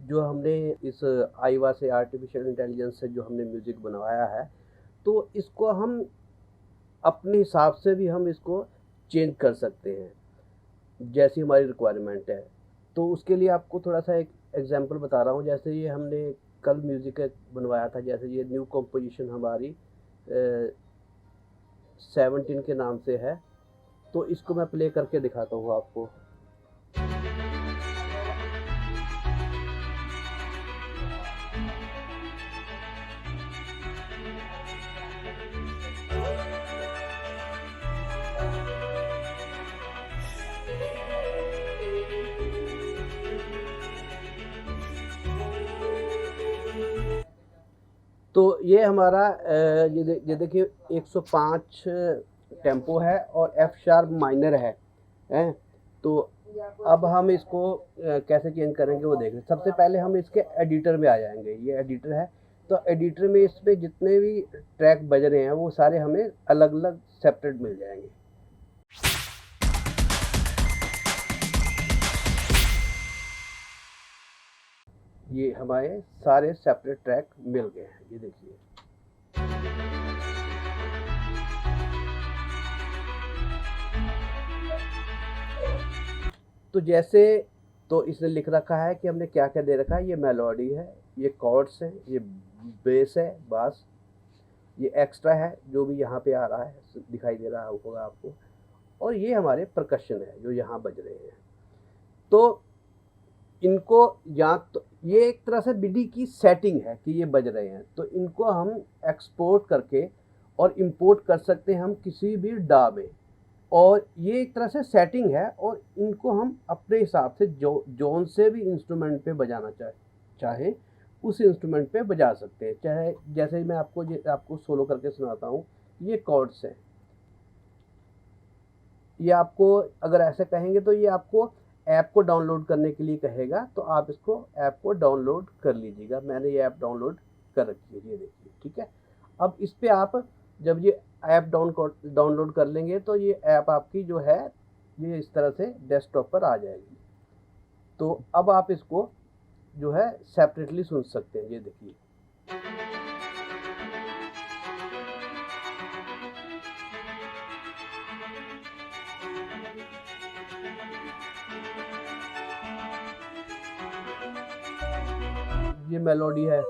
जो हमने इस आईवा से आर्टिफिशियल इंटेलिजेंस से जो हमने म्यूज़िक बनवाया है, तो इसको हम अपने हिसाब से भी हम इसको चेंज कर सकते हैं, जैसी हमारी रिक्वायरमेंट है। तो उसके लिए आपको थोड़ा-सा एक एग्ज़ाम्पल बता रहा हूँ, जैसे ये हमने कल म्यूज़िक एक बनवाया था, जैसे ये न्यू कंपोज़िशन हमारी 17 के नाम से है, तो इसको मैं प्ले करके दिखाता हूँ आपको। तो ये हमारा ये देखिए 105 टेम्पो है और एफ शार्प माइनर है, हैं? तो अब हम इसको कैसे चेंज करेंगे वो देख लें। सबसे पहले हम इसके एडिटर में आ जाएँगे, ये एडिटर है, तो एडिटर में इसमें जितने भी ट्रैक बज रहे हैं वो सारे हमें अलग-अलग सेपरेट मिल जाएँगे। ये हमारे सारे सेपरेट ट्रैक मिल गए हैं, ये देखिए। तो जैसे तो इसने लिख रखा है कि हमने क्या-क्या दे रखा है, ये मेलोडी है, ये कॉर्ड्स हैं, ये बेस है, बास, ये एक्स्ट्रा है जो भी यहाँ पे आ रहा है, दिखाई दे रहा होगा आपको, और ये हमारे परकशन है जो यहाँ बज रहे हैं। तो इनको या तो ये एक तरह से मिडी की सेटिंग है कि ये बज रहे हैं, तो इनको हम एक्सपोर्ट करके और इंपोर्ट कर सकते हैं हम किसी भी डा में, और ये एक तरह से सेटिंग है, और इनको हम अपने हिसाब से जौन से भी इंस्ट्रूमेंट पे बजाना चाहे उस इंस्ट्रूमेंट पे बजा सकते हैं। चाहे जैसे मैं आपको सोलो करके सुनाता हूँ, ये कॉर्ड्स हैं। ये आपको अगर ऐसे कहेंगे तो ये आपको ऐप को डाउनलोड करने के लिए कहेगा, तो आप इसको ऐप को डाउनलोड कर लीजिएगा। मैंने ये ऐप डाउनलोड कर रखी है, ये देखिए, ठीक है। अब इस पे आप जब ये ऐप डाउनलोड कर लेंगे तो ये ऐप आपकी जो है ये इस तरह से डेस्कटॉप पर आ जाएगी। तो अब आप इसको जो है सेपरेटली सुन सकते हैं, ये देखिए। ये मेलोडी है,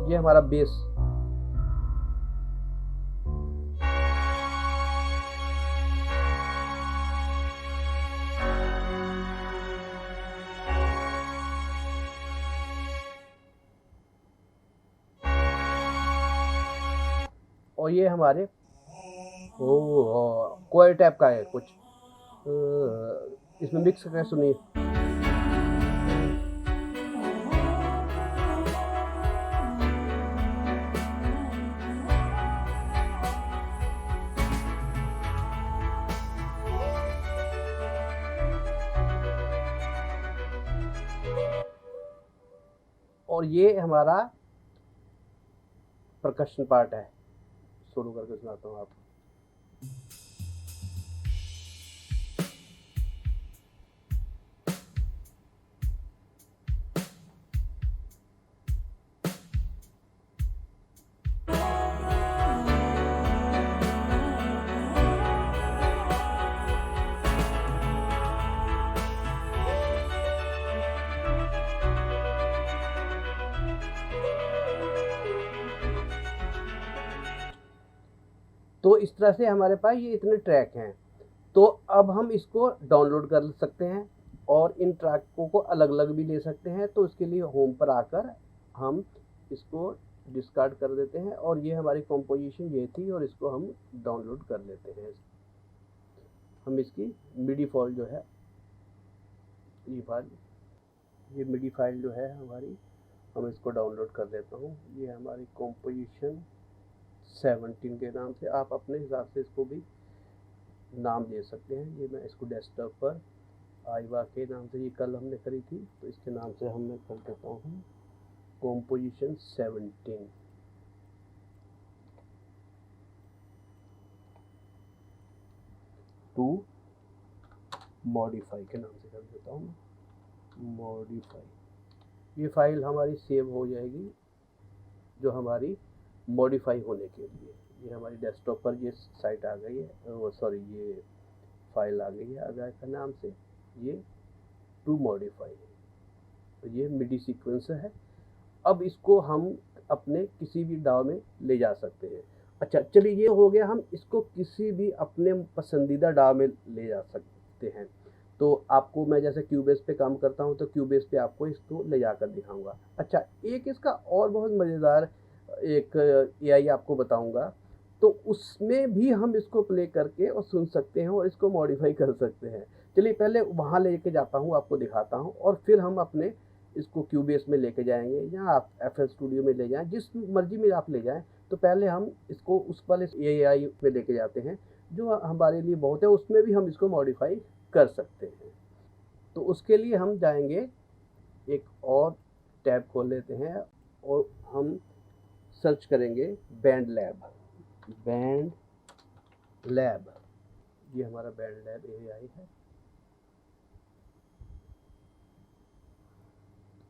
ये हमारा बेस, और ये हमारे कोयर टाइप का है कुछ। इसमें मिक्स करके सुनिए। और ये हमारा परकशन पार्ट है, शुरू करके सुनाता हूँ आपको। तो इस तरह से हमारे पास ये इतने ट्रैक हैं। तो अब हम इसको डाउनलोड कर सकते हैं और इन ट्रैकों को अलग-अलग भी ले सकते हैं। तो इसके लिए होम पर आकर हम इसको डिस्कार्ड कर देते हैं, और ये हमारी कंपोजिशन ये थी, और इसको हम डाउनलोड कर लेते हैं। हम इसकी मिडी फाइल जो है, ये मिडी फाइल जो है हमारी, हम इसको डाउनलोड कर लेता हूँ। ये हमारी कंपोजिशन 17 के नाम से, आप अपने हिसाब से इसको भी नाम दे सकते हैं। ये मैं इसको डेस्कटॉप पर आईवा के नाम से, ये कल हमने करी थी, तो इसके नाम से हम मैं कर देता हूँ कंपोजिशन 17। टू मॉडिफाई के नाम से कर देता हूँ मैं, मॉडिफाई। ये फाइल हमारी सेव हो जाएगी जो हमारी मॉडिफाई होने के लिए। ये हमारी डेस्कटॉप पर ये साइट आ गई है, वो सॉरी ये फाइल आ गई है अगर का नाम से, ये टू मॉडिफाई। तो ये मिडी सीक्वेंस है। अब इसको हम अपने किसी भी डाव में ले जा सकते हैं। अच्छा चलिए, ये हो गया, हम इसको किसी भी अपने पसंदीदा डाव में ले जा सकते हैं। तो आपको मैं जैसे क्यूबेस पे काम करता हूँ तो क्यूबेस पे आपको इसको ले जाकर दिखाऊंगा। अच्छा, एक इसका और बहुत मज़ेदार एक एआई आपको बताऊंगा, तो उसमें भी हम इसको प्ले करके और सुन सकते हैं और इसको मॉडिफाई कर सकते हैं। चलिए पहले वहाँ लेके जाता हूँ, आपको दिखाता हूँ, और फिर हम अपने इसको क्यूबेस में लेके जाएंगे या आप एफएल स्टूडियो में ले जाएं, जिस मर्जी में आप ले जाएं। तो पहले हम इसको उस वाले एआई में लेके जाते हैं जो हमारे लिए बहुत है, उसमें भी हम इसको मॉडिफाई कर सकते हैं। तो उसके लिए हम जाएंगे, एक और टैब खोल लेते हैं और हम सर्च करेंगे बैंड लैब। बैंड लैब, ये हमारा बैंड लैब एआई है,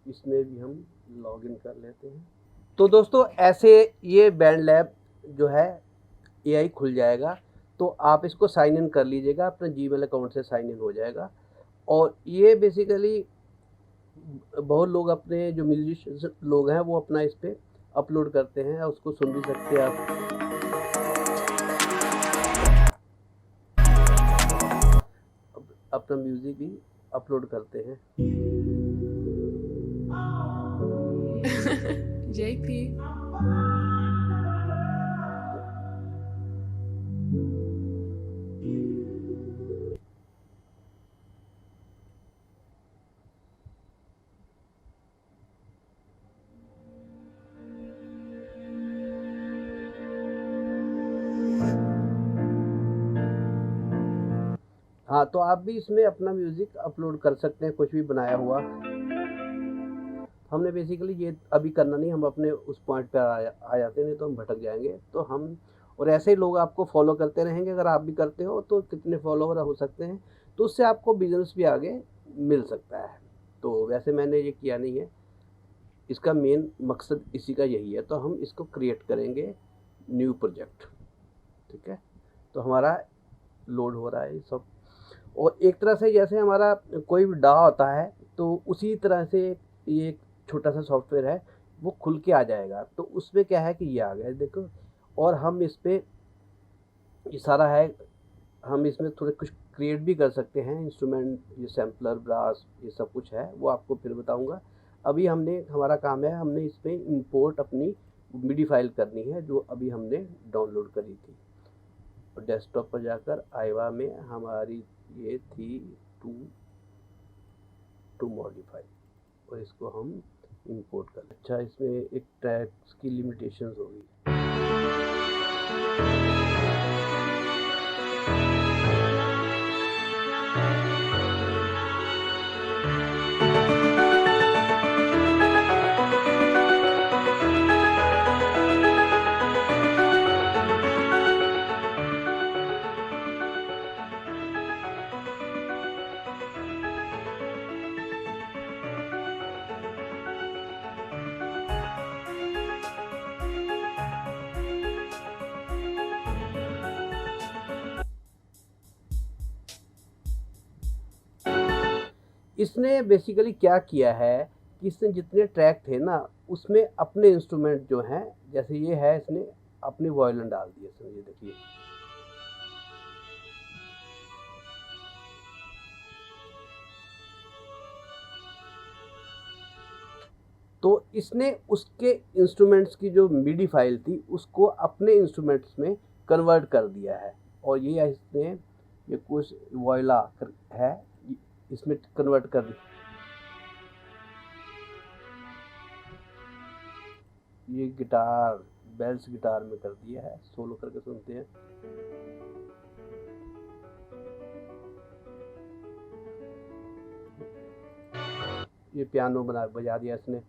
इसमें भी हम लॉगिन कर लेते हैं। तो दोस्तों ऐसे ये बैंड लैब जो है एआई खुल जाएगा। तो आप इसको साइन इन कर लीजिएगा, अपने जीमेल अकाउंट से साइन इन हो जाएगा। और ये बेसिकली बहुत लोग अपने जो म्यूजिशियन लोग हैं वो अपना इस पर अपलोड करते हैं, उसको सुन भी सकते हैं आप। अपना म्यूजिक भी अपलोड करते हैं। JP हाँ, तो आप भी इसमें अपना म्यूज़िक अपलोड कर सकते हैं, कुछ भी बनाया हुआ। हमने बेसिकली ये अभी करना नहीं, हम अपने उस पॉइंट पर आ जाते हैं, नहीं तो हम भटक जाएंगे। तो हम और ऐसे ही लोग आपको फॉलो करते रहेंगे। अगर आप भी करते हो तो कितने फॉलोवर हो सकते हैं, तो उससे आपको बिजनेस भी आगे मिल सकता है। तो वैसे मैंने ये किया नहीं है, इसका मेन मकसद इसी का यही है। तो हम इसको क्रिएट करेंगे न्यू प्रोजेक्ट, ठीक है। तो हमारा लोड हो रहा है ये सब, और एक तरह से जैसे हमारा कोई भी डा होता है तो उसी तरह से ये एक छोटा सा सॉफ्टवेयर है, वो खुल के आ जाएगा। तो उसमें क्या है कि ये आ गया देखो, और हम इस पर ये सारा है, हम इसमें थोड़े कुछ क्रिएट भी कर सकते हैं इंस्ट्रूमेंट, ये सैम्पलर, ब्रास, ये सब कुछ है, वो आपको फिर बताऊंगा। अभी हमारा काम है, हमने इसमें इंपोर्ट अपनी मिडी फाइल करनी है जो अभी हमने डाउनलोड करी थी। और डेस्कटॉप पर जाकर आईवा में हमारी ये थी टू मॉडिफाई, और इसको हम इंपोर्ट कर। अच्छा, इसमें एक ट्रैक्स की लिमिटेशंस होगी। इसने बेसिकली क्या किया है कि इसने जितने ट्रैक थे ना उसमें अपने इंस्ट्रूमेंट जो हैं, जैसे ये है, इसने अपनी वायलिन डाल दी इसमें, ये देखिए। तो इसने उसके इंस्ट्रूमेंट्स की जो मिडी फाइल थी उसको अपने इंस्ट्रूमेंट्स में कन्वर्ट कर दिया है, और ये इसने ये कुछ वॉयला है इसमें कन्वर्ट कर दिया। ये गिटार, बेल्स गिटार में कर दिया है, सोलो करके सुनते हैं। ये पियानो बजा दिया इसने।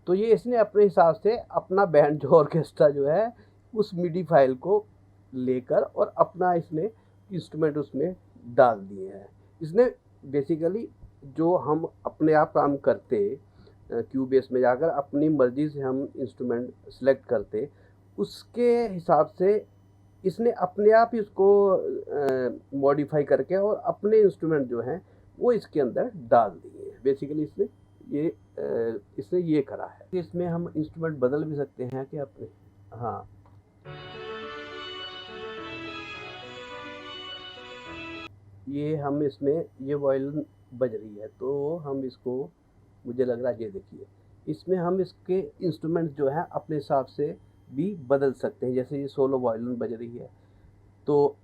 तो ये इसने अपने हिसाब से अपना बैंड जो ऑर्केस्ट्रा जो है उस मिडी फाइल को लेकर और अपना इसने इंस्ट्रूमेंट उसमें डाल दिए हैं। इसने बेसिकली जो हम अपने आप काम करते क्यूबेस में जाकर अपनी मर्ज़ी से हम इंस्ट्रूमेंट सेलेक्ट करते, उसके हिसाब से इसने अपने आप ही उसको मॉडिफ़ाई करके और अपने इंस्ट्रूमेंट जो हैं वो इसके अंदर डाल दिए हैं। बेसिकली इसने ये करा है। इसमें हम इंस्ट्रूमेंट बदल भी सकते हैं कि अपने, हाँ, ये हम इसमें ये वायलिन बज रही है तो हम इसको, मुझे लग रहा है ये देखिए, इसमें हम इसके इंस्ट्रूमेंट जो है अपने हिसाब से भी बदल सकते हैं। जैसे ये सोलो वायलिन बज रही है तो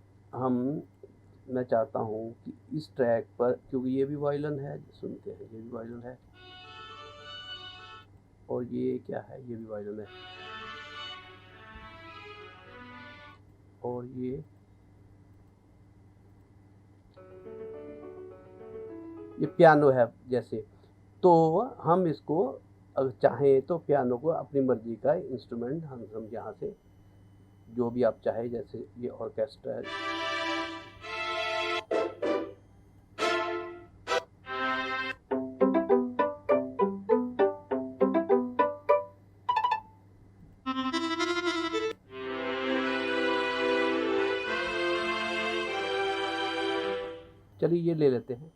मैं चाहता हूँ कि इस ट्रैक पर, क्योंकि ये भी वायलिन है, सुनते हैं, ये भी वायलिन है और ये क्या है, ये भी वायलिन है और ये पियानो है जैसे, तो हम इसको अगर चाहें तो पियानो को अपनी मर्ज़ी का इंस्ट्रूमेंट हम यहाँ से जो भी आप चाहें, जैसे ये ऑर्केस्ट्रा है, चलिए ये ले लेते हैं।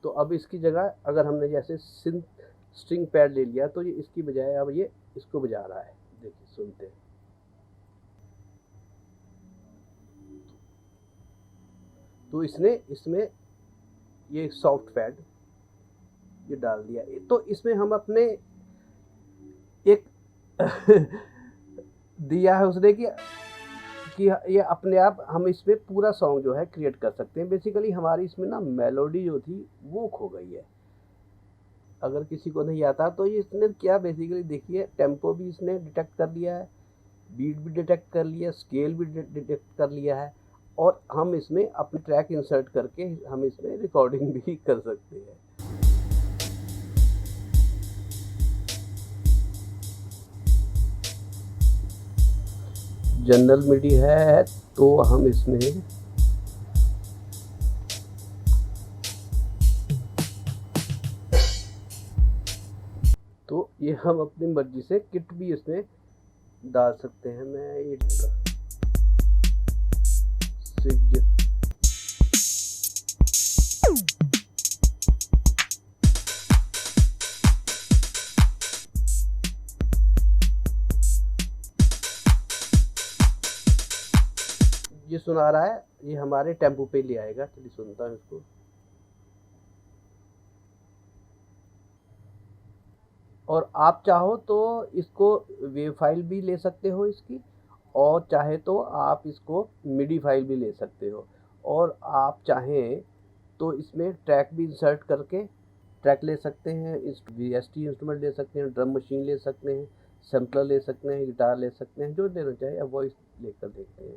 तो अब इसकी जगह अगर हमने जैसे स्ट्रिंग पैड ले लिया तो ये इसकी बजाय अब ये इसको बजा रहा है, देखिए सुनते हैं। तो इसने इसमें ये सॉफ्ट पैड ये डाल दिया, तो इसमें हम अपने एक दिया है उसने कि ये अपने आप हम इसमें पूरा सॉन्ग जो है क्रिएट कर सकते हैं। बेसिकली हमारी इसमें ना मेलोडी जो थी वो खो गई है। अगर किसी को नहीं आता तो ये इसने क्या, बेसिकली देखिए, टेम्पो भी इसने डिटेक्ट कर लिया है, बीट भी डिटेक्ट कर लिया, स्केल भी डिटेक्ट कर लिया है और हम इसमें अपने ट्रैक इंसर्ट करके हम इसमें रिकॉर्डिंग भी कर सकते हैं। जनरल मिडी है तो हम इसमें तो ये हम अपनी मर्जी से किट भी इसमें डाल सकते हैं। मैं ये ये सुना रहा है, ये हमारे टेम्पो पे ले आएगा। चलिए सुनता हूँ इसको। और आप चाहो तो इसको वेव फाइल भी ले सकते हो इसकी, और चाहे तो आप इसको मिडी फाइल भी ले सकते हो, और आप चाहें तो इसमें ट्रैक भी इंसर्ट करके ट्रैक ले सकते हैं, इस VST इंस्ट्रूमेंट ले सकते हैं, ड्रम मशीन ले सकते हैं, सैम्पलर ले सकते हैं, गिटार ले सकते हैं, जो लेना चाहे, या वॉइस लेकर देखते हैं।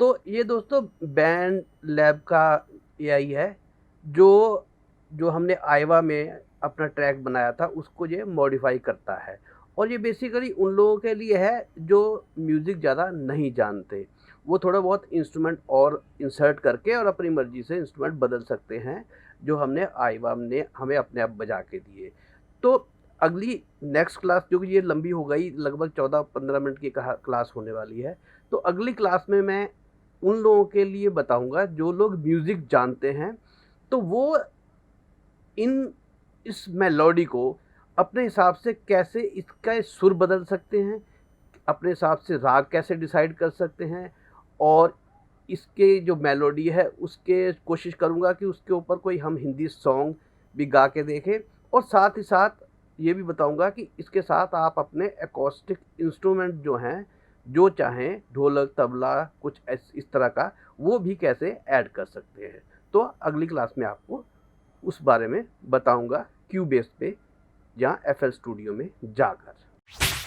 तो ये दोस्तों बैंड लैब का AI है जो हमने आईवा में अपना ट्रैक बनाया था उसको ये मॉडिफाई करता है। और ये बेसिकली उन लोगों के लिए है जो म्यूज़िक ज़्यादा नहीं जानते, वो थोड़ा बहुत इंस्ट्रूमेंट और इंसर्ट करके और अपनी मर्ज़ी से इंस्ट्रूमेंट बदल सकते हैं, जो हमने आईवा ने हमें अपने आप बजा के दिए। तो अगली नेक्स्ट क्लास, जो कि ये लंबी हो गई, लगभग 14-15 मिनट की क्लास होने वाली है, तो अगली क्लास में मैं उन लोगों के लिए बताऊंगा जो लोग म्यूज़िक जानते हैं, तो वो इस मेलोडी को अपने हिसाब से कैसे इसका सुर बदल सकते हैं, अपने हिसाब से राग कैसे डिसाइड कर सकते हैं, और इसके जो मेलोडी है उसके कोशिश करूंगा कि उसके ऊपर कोई हम हिंदी सॉन्ग भी गा के देखें, और साथ ही साथ ये भी बताऊंगा कि इसके साथ आप अपने एकॉस्टिक इंस्ट्रूमेंट जो हैं, जो चाहें, ढोलक, तबला, कुछ इस तरह का, वो भी कैसे ऐड कर सकते हैं। तो अगली क्लास में आपको उस बारे में बताऊंगा क्यूबेस पे, जहाँ FL स्टूडियो में जाकर।